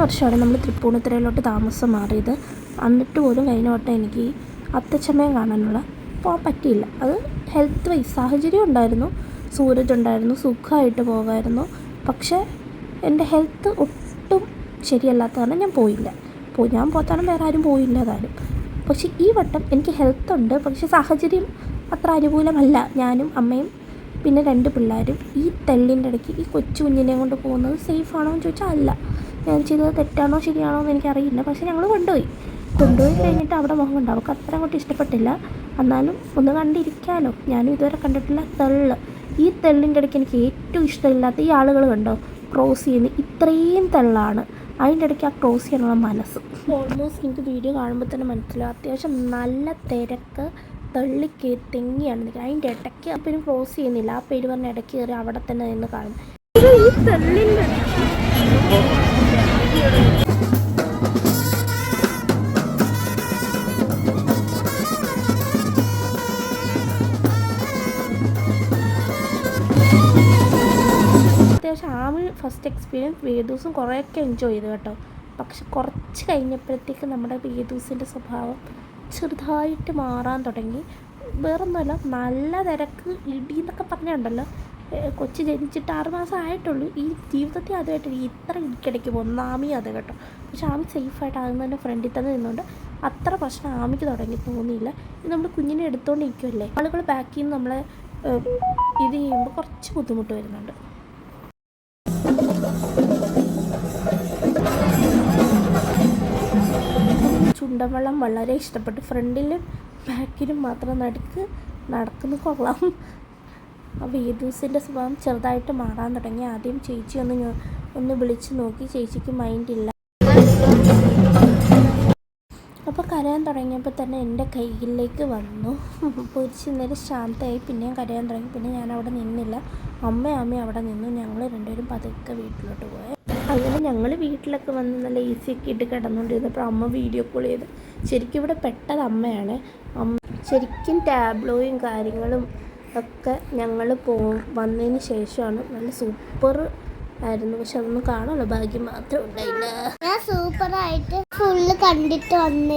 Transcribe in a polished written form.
വർഷമാണ് നമ്മൾ തൃപ്പൂണിത്തുറയിലോട്ട് താമസം മാറിയത്. എന്നിട്ട് പോലും കഴിഞ്ഞ വട്ടം എനിക്ക് അത്തച്ചമയം കാണാനുള്ള പോകാൻ പറ്റിയില്ല. അത് ഹെൽത്ത് വൈസ് സാഹചര്യം ഉണ്ടായിരുന്നു, സൂരജ് ഉണ്ടായിരുന്നു, സുഖമായിട്ട് പോകാമായിരുന്നു. പക്ഷേ എൻ്റെ ഹെൽത്ത് ഒട്ടും ശരിയല്ലാത്ത കാരണം ഞാൻ പോയില്ല. ഞാൻ പോകാനും വേറെ ആരും പോയില്ല താനും. പക്ഷേ ഈ വട്ടം എനിക്ക് ഹെൽത്ത് ഉണ്ട്, പക്ഷേ സാഹചര്യം അത്ര അനുകൂലമല്ല. ഞാനും അമ്മയും പിന്നെ 2 പിള്ളേരും ഈ തെള്ളിൻ്റെ ഇടയ്ക്ക് ഈ കൊച്ചു കുഞ്ഞിനെ കൊണ്ട് പോകുന്നത് സേഫാണോ എന്ന് ചോദിച്ചാൽ അല്ല. ഞാൻ ചെയ്തത് തെറ്റാണോ ശരിയാണോ എന്ന് എനിക്കറിയില്ല. പക്ഷേ ഞങ്ങൾ കൊണ്ടുപോയി കഴിഞ്ഞിട്ട് അവിടെ മുഖം കൊണ്ട് അവൾക്ക് അത്ര അങ്ങോട്ട് ഇഷ്ടപ്പെട്ടില്ല. എന്നാലും ഒന്ന് കണ്ടിരിക്കാമല്ലോ. ഞാനും ഇതുവരെ കണ്ടിട്ടില്ല തെള്ള്. ഈ തെള്ളിൻ്റെ ഇടയ്ക്ക് എനിക്ക് ഏറ്റവും ഇഷ്ടമില്ലാത്ത ഈ ആളുകൾ കണ്ടോ ക്രോസ് ചെയ്യുന്നത് ഇത്രയും തെള്ളാണ്. അതിൻ്റെ ഇടയ്ക്ക് ആ ക്രോസ് ചെയ്യാനുള്ള മനസ്സ് ഓൾമോസ്റ്റ് എനിക്ക് വീഡിയോ കാണുമ്പോൾ തന്നെ മനസ്സിലാവും. അത്യാവശ്യം നല്ല തിരക്ക് തള്ളിക്ക് തെങ്ങിയാണ് നിൽക്കുന്നത്. അതിൻ്റെ ഇടയ്ക്ക് അപ്പം ക്രോസ് ചെയ്യുന്നില്ല. ആ പേര് പറഞ്ഞ ഇടയ്ക്ക് കയറി അവിടെ തന്നെ നിന്ന് കാണും. ഈ തെള്ളിൻ്റെ അത്യാവശ്യം ആമി ഫസ്റ്റ് എക്സ്പീരിയൻസ് വേദൂസും കുറേയൊക്കെ എൻജോയ് ചെയ്തു കേട്ടോ. പക്ഷെ കുറച്ച് കഴിഞ്ഞപ്പോഴത്തേക്ക് നമ്മുടെ വേദൂസിൻ്റെ സ്വഭാവം ചെറുതായിട്ട് മാറാൻ തുടങ്ങി. വേറൊന്നുമല്ല, നല്ല തിരക്ക് ഇടി എന്നൊക്കെ പറഞ്ഞുണ്ടല്ലോ. കൊച്ചു ജനിച്ചിട്ട് 6 മാസം ആയിട്ടുള്ളൂ. ഈ ജീവിതത്തിൽ ആദ്യമായിട്ട് ഇത്ര ഇടിക്കിടയ്ക്ക് പോകുന്ന ആമി അത് കേട്ടോ. പക്ഷെ ആമി സേഫായിട്ട് ആദ്യം തന്നെ ഫ്രണ്ടിൽ തന്നെ നിന്നുകൊണ്ട് അത്ര പ്രശ്നം ആമിക്ക് തുടങ്ങി തോന്നിയില്ല. ഇത് നമ്മൾ കുഞ്ഞിനെ എടുത്തുകൊണ്ടിരിക്കുമല്ലേ, ആളുകൾ ബാക്കിൽ നിന്ന് നമ്മളെ ഇത് ചെയ്യുമ്പോൾ കുറച്ച് ബുദ്ധിമുട്ട് വരുന്നുണ്ട്. ചുണ്ടൻവള്ളം വളരെ ഇഷ്ടപ്പെട്ടു. ഫ്രണ്ടിലും ബാക്കിലും മാത്രം നടക്കുന്ന കൊള്ളാം. ആ വേദൂസിൻ്റെ സ്വഭാവം ചെറുതായിട്ട് മാറാൻ തുടങ്ങി. ആദ്യം ചേച്ചി ഒന്ന് വിളിച്ച് നോക്കി, ചേച്ചിക്ക് മൈൻഡില്ല. അപ്പോൾ കരയാൻ തുടങ്ങിയപ്പോൾ തന്നെ എൻ്റെ കയ്യിലേക്ക് വന്നു. പൊരിച്ച് നേരം ശാന്തമായി. പിന്നെയും കരയാൻ തുടങ്ങി. പിന്നെ ഞാൻ അവിടെ നിന്നില്ല. അമ്മ അവിടെ നിന്നു. ഞങ്ങൾ 2 പേരും പതുക്കെ വീട്ടിലോട്ട് പോയി. അങ്ങനെ ഞങ്ങൾ വീട്ടിലൊക്കെ വന്ന് നല്ല ഈസിയൊക്കെ ഇട്ട് കിടന്നുകൊണ്ടിരുന്നപ്പോൾ അമ്മ വീഡിയോ കോൾ ചെയ്ത്. ശരിക്കും ഇവിടെ പെട്ടത് അമ്മയാണ്. ശരിക്കും ടാബ്ലോയും കാര്യങ്ങളും ഒക്കെ ഞങ്ങൾ വന്നതിന് ശേഷമാണ്. നല്ല സൂപ്പർ ആയിരുന്നു. പക്ഷെ അതൊന്നും കാണാനുള്ള ഭാഗ്യം മാത്രം ഉണ്ടായില്ല. ഞാൻ സൂപ്പറായിട്ട് ഫുള്ള് കണ്ടിട്ട് വന്നിരുന്നു.